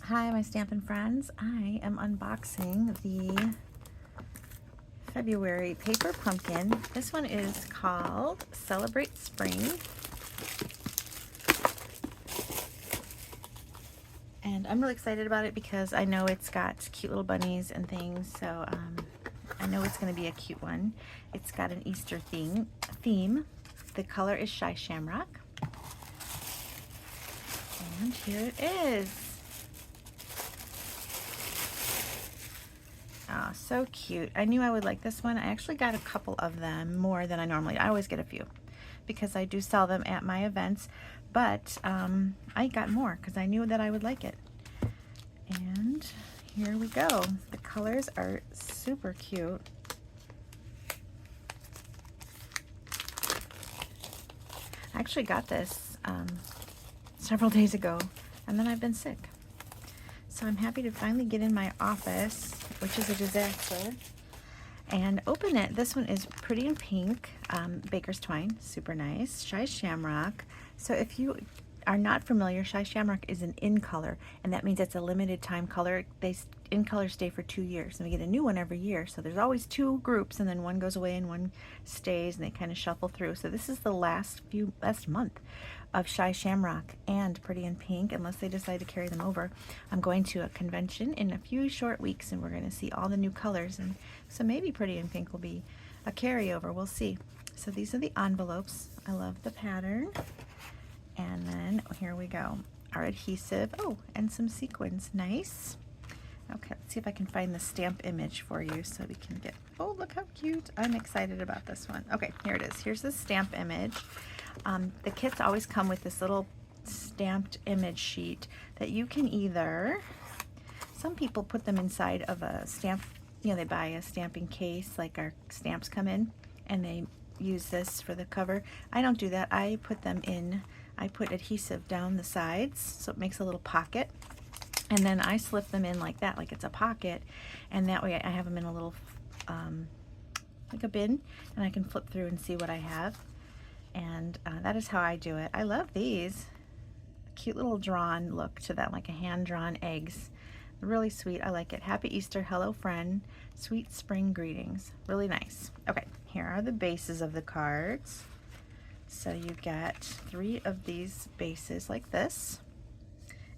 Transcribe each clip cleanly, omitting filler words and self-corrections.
Hi, my Stampin' friends. I am unboxing the February paper pumpkin. This one is called Celebrate Spring. And I'm really excited about it because I know it's got cute little bunnies and things, so I know it's going to be a cute one. It's got an Easter theme. The color is Shy Shamrock. And here it is. Oh, so cute. I knew I would like this one. I actually got a couple of them, more than I always get a few because I do sell them at my events, but I got more because I knew that I would like it. And here we go. The colors are super cute. I actually got this several days ago, and then I've been sick. So I'm happy to finally get in my office, which is a disaster, and open it. This one is pretty in pink, Baker's Twine, super nice. Shy Shamrock. So if you are not familiar, Shy Shamrock is an in color, and that means it's a limited time color. They in colors stay for 2 years, and we get a new one every year. So there's always two groups, and then one goes away and one stays, and they kind of shuffle through. So this is the last month of Shy Shamrock and Pretty in Pink, unless they decide to carry them over. I'm going to a convention in a few short weeks, and we're going to see all the new colors, and so maybe Pretty in Pink will be a carryover. We'll see. So these are the envelopes. I love the pattern. And then here we go, our adhesive. Oh, and some sequins. Nice. Okay, let's see if I can find the stamp image for you so we can get, oh, look how cute. I'm excited about this one. Okay, here it is. Here's the stamp image. The kits always come with this little stamped image sheet that you can either, some people put them inside of a stamp, they buy a stamping case like our stamps come in, and they use this for the cover. I don't do that. I put them in, I put adhesive down the sides so it makes a little pocket, and then I slip them in like that, like it's a pocket, and that way I have them in a little like a bin, and I can flip through and see what I have. And that is how I do it. I love these. Cute little drawn look to them, like a hand-drawn eggs. Really sweet. I like it. Happy Easter, hello friend, sweet spring greetings. Really nice. Okay, here are the bases of the cards. So you get 3 of these bases like this,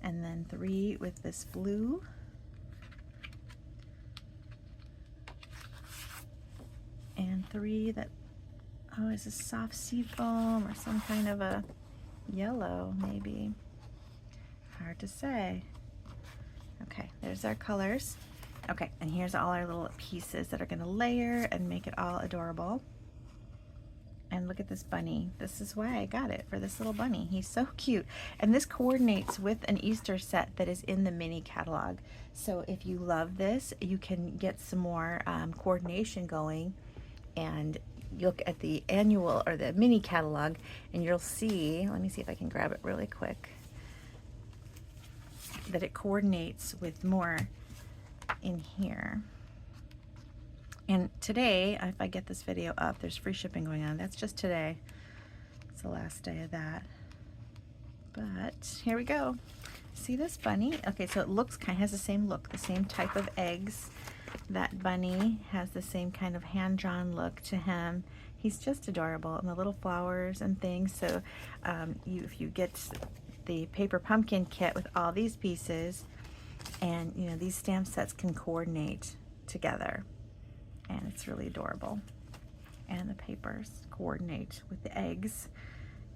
and then 3 with this blue, and 3 that, oh, is this soft sea foam or some kind of a yellow, maybe. Hard to say. Okay, there's our colors. Okay, and here's all our little pieces that are going to layer and make it all adorable. And look at this bunny. This is why I got it, for this little bunny. He's so cute. And this coordinates with an Easter set that is in the mini catalog. So if you love this, you can get some more coordination going, and look at the annual or the mini catalog, and you'll see, let me see if I can grab it really quick, that it coordinates with more in here. And today, if I get this video up, there's free shipping going on. That's just today. It's the last day of that. But here we go. See this bunny? Okay, so it looks has the same look, the same type of eggs. That bunny has the same kind of hand-drawn look to him. He's just adorable, and the little flowers and things. So if you get the paper pumpkin kit with all these pieces, and these stamp sets can coordinate together, and it's really adorable. And the papers coordinate with the eggs.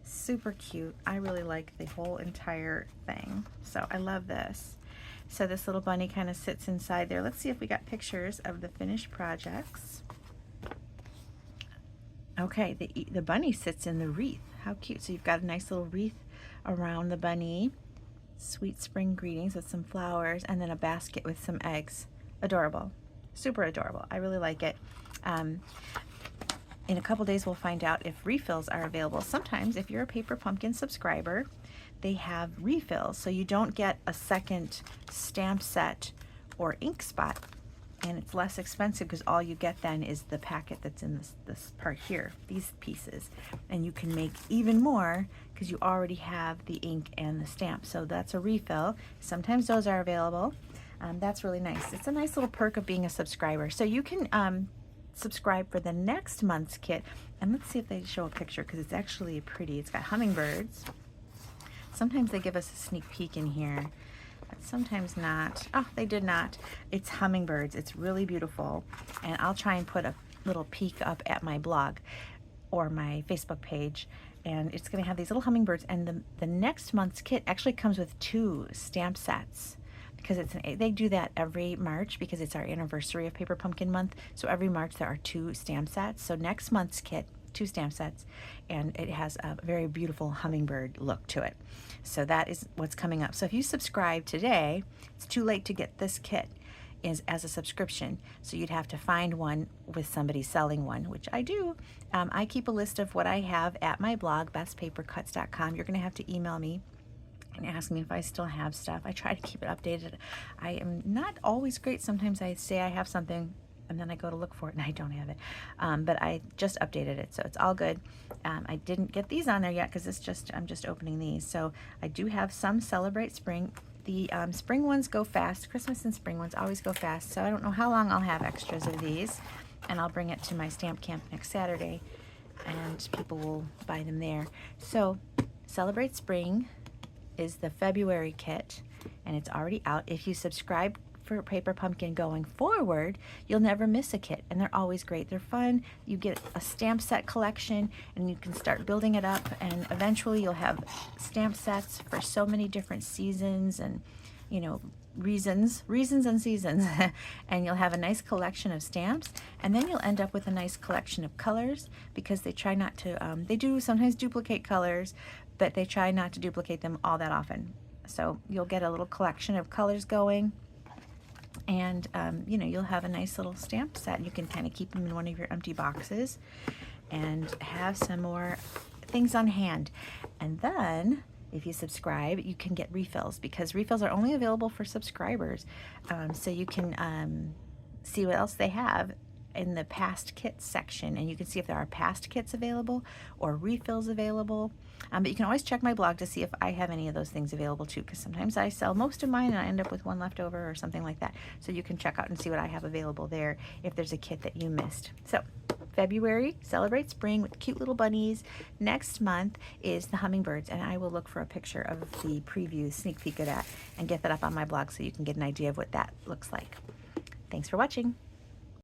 Super cute. I really like the whole entire thing, so I love this. So this little bunny kind of sits inside there. Let's see if we got pictures of the finished projects. Okay, the bunny sits in the wreath. How cute. So you've got a nice little wreath around the bunny. Sweet spring greetings with some flowers, and then a basket with some eggs. Adorable. Super adorable. I really like it. In a couple days we'll find out if refills are available. Sometimes if you're a Paper Pumpkin subscriber, they have refills, so you don't get a second stamp set or ink spot and it's less expensive because all you get then is the packet that's in this part here, these pieces, and you can make even more because you already have the ink and the stamp. So that's a refill. Sometimes those are available. That's really nice. It's a nice little perk of being a subscriber. So you can subscribe for the next month's kit, and let's see if they show a picture because it's actually pretty. It's got hummingbirds. Sometimes they give us a sneak peek in here, but sometimes not. Oh, they did not. It's hummingbirds. It's really beautiful, and I'll try and put a little peek up at my blog or my Facebook page, and it's going to have these little hummingbirds, and the next month's kit actually comes with 2 stamp sets because they do that every March because it's our anniversary of Paper Pumpkin Month. So every March there are 2 stamp sets. So next month's kit, 2 stamp sets, and it has a very beautiful hummingbird look to it. So that is what's coming up. So if you subscribe today, it's too late to get this kit as a subscription. So you'd have to find one with somebody selling one, which I do. I keep a list of what I have at my blog, bethspapercuts.com. You're going to have to email me and ask me if I still have stuff. I try to keep it updated. I am not always great. Sometimes I say I have something and then I go to look for it and I don't have it. But I just updated it, so it's all good. I didn't get these on there yet because I'm just opening these. So I do have some Celebrate Spring. The spring ones go fast. Christmas and spring ones always go fast. So I don't know how long I'll have extras of these, and I'll bring it to my stamp camp next Saturday and people will buy them there. So Celebrate Spring is the February kit, and it's already out. If you subscribe for Paper Pumpkin going forward, you'll never miss a kit, and they're always great. They're fun. You get a stamp set collection, and you can start building it up, and eventually you'll have stamp sets for so many different seasons and, you know, reasons and seasons. And you'll have a nice collection of stamps, and then you'll end up with a nice collection of colors because they try not to, they do sometimes duplicate colors, but they try not to duplicate them all that often. So you'll get a little collection of colors going, and you know, you'll have a nice little stamp set. You can kind of keep them in one of your empty boxes and have some more things on hand. And then if you subscribe, you can get refills because refills are only available for subscribers. So you can see what else they have in the past kits section, and you can see if there are past kits available or refills available. But you can always check my blog to see if I have any of those things available too, because sometimes I sell most of mine and I end up with one left over or something like that. So you can check out and see what I have available there if there's a kit that you missed. So February, Celebrate Spring with cute little bunnies. Next month is the hummingbirds, and I will look for a picture of the preview, sneak peek of that, and get that up on my blog so you can get an idea of what that looks like. Thanks for watching.